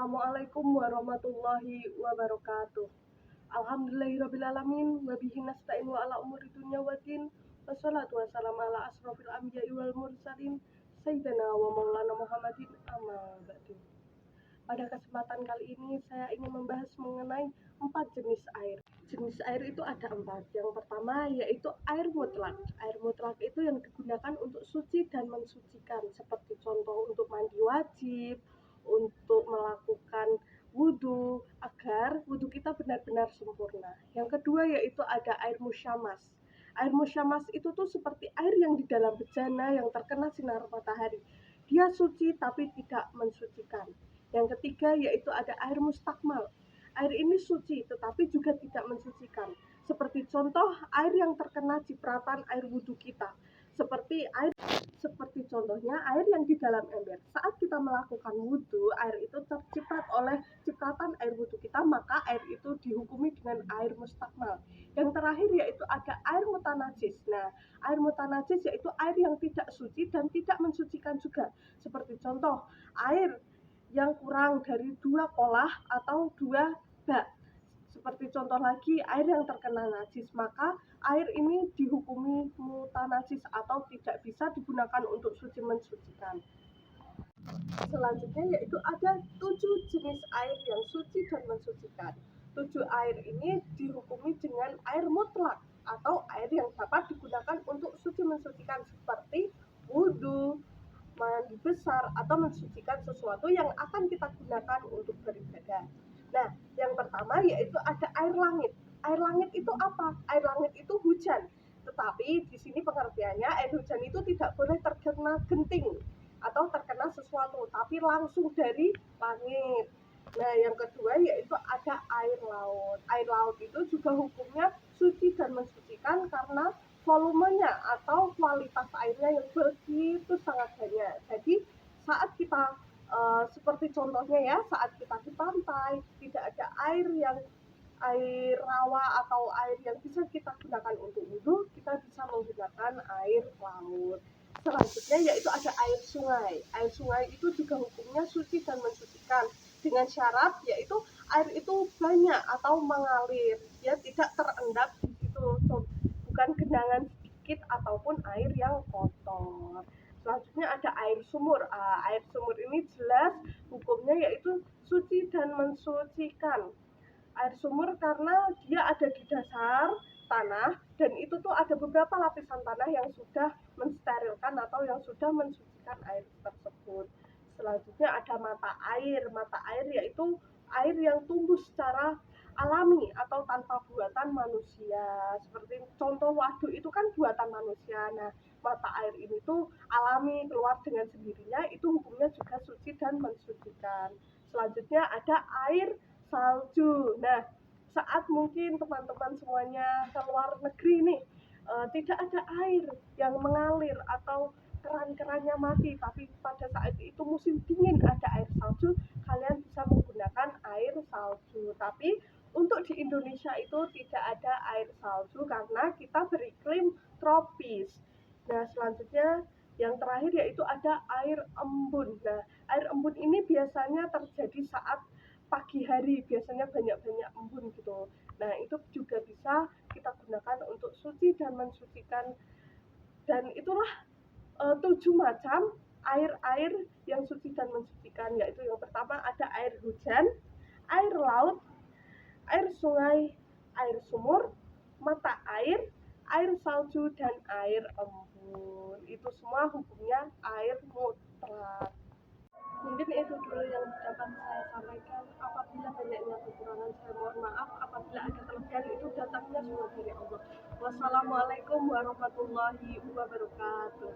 Assalamualaikum warahmatullahi wabarakatuh. Alhamdulillahirrabbilalamin. Wabihi nasta'in wa ala umuri dunya waddin. Wassalatu wassalamu ala asrofil anbiya'i wal mursalin. Sayyidina wa maulana Muhammadin amma ba'du. Pada kesempatan kali ini saya ingin membahas mengenai 4 jenis air. Jenis air itu ada 4. Yang pertama yaitu air mutlak. Air mutlak itu yang digunakan untuk suci dan mensucikan, seperti contoh untuk mandi wajib, untuk melakukan wudhu agar wudhu kita benar-benar sempurna. Yang kedua yaitu ada air musyamas. Air musyamas itu tuh seperti air yang di dalam bejana yang terkena sinar matahari. Dia suci tapi tidak mensucikan. Yang ketiga yaitu ada air mustakmal. Air ini suci tetapi juga tidak mensucikan. Seperti contoh air yang terkena cipratan air wudhu kita. Seperti contohnya air yang di dalam ember. Saat kita melakukan wudhu, air itu terciprat oleh cipratan air wudhu kita, maka air itu dihukumi dengan air mustakmal. Yang terakhir yaitu ada air mutanajis. Nah, air mutanajis yaitu air yang tidak suci dan tidak mensucikan juga. Seperti contoh air yang kurang dari 2 kolah atau 2 bak. Seperti contoh lagi air yang terkena najis, maka air ini dihukumi mutanajis atau tidak bisa digunakan untuk suci mensucikan. Selanjutnya yaitu ada 7 jenis air yang suci dan mensucikan. 7 air ini dihukumi dengan air mutlak atau air yang dapat digunakan untuk suci mensucikan, seperti wudhu, mandi besar, atau mensucikan sesuatu yang akan kita gunakan untuk beribadah. Nah, yang pertama yaitu ada air langit. Air langit itu apa? Air langit itu hujan. Tetapi di sini pengertiannya air hujan itu tidak boleh terkena genting atau terkena sesuatu, tapi langsung dari langit. Nah, yang kedua yaitu ada air laut. Air laut itu juga hukumnya suci dan mensucikan karena volumenya atau kualitas airnya yang begitu sangat banyak. Jadi saat kita seperti contohnya ya, saat kita di pantai tidak ada air rawa atau air yang bisa kita gunakan untuk wudhu, kita bisa menggunakan air laut. Selanjutnya yaitu ada air sungai. Air sungai itu juga hukumnya suci dan mensucikan dengan syarat yaitu air itu banyak atau mengalir, ya tidak terendap di situ, bukan genangan sedikit ataupun air yang kotor. Selanjutnya ada air sumur. Air sumur ini jelas hukumnya yaitu suci dan mensucikan. Air sumur karena dia ada di dasar tanah dan itu tuh ada beberapa lapisan tanah yang sudah mensterilkan atau yang sudah mensucikan air tersebut. Selanjutnya ada mata air. Mata air yaitu air yang tumbuh secara alami atau tanpa buatan manusia. Seperti contoh waduk itu kan buatan manusia. Nah, mata air ini tuh alami, keluar dengan sendirinya, itu hukumnya juga suci dan mensucikan. Selanjutnya ada air salju. Nah, saat mungkin teman-teman semuanya ke luar negeri nih, tidak ada air yang mengalir atau keran-kerannya mati, tapi pada saat itu musim dingin ada air salju, kalian bisa menggunakan air salju. Tapi untuk di Indonesia itu tidak ada air salju karena kita beriklim tropis. Nah, selanjutnya yang terakhir yaitu ada air embun. Nah, air embun ini biasanya terjadi saat pagi hari, biasanya banyak-banyak embun gitu. Nah, itu juga bisa kita gunakan untuk suci dan mensucikan. Dan itulah 7 macam air-air yang suci dan mensucikan, yaitu yang pertama ada air hujan, air laut, air sungai, air sumur, mata air, air salju, dan air embun. Itu semua hukumnya air mutlak. Mungkin itu dulu yang dapat saya sampaikan. Apabila banyaknya kekurangan, saya mohon maaf. Apabila ada kelebihan, itu datangnya semua dari Allah. Wassalamualaikum warahmatullahi wabarakatuh.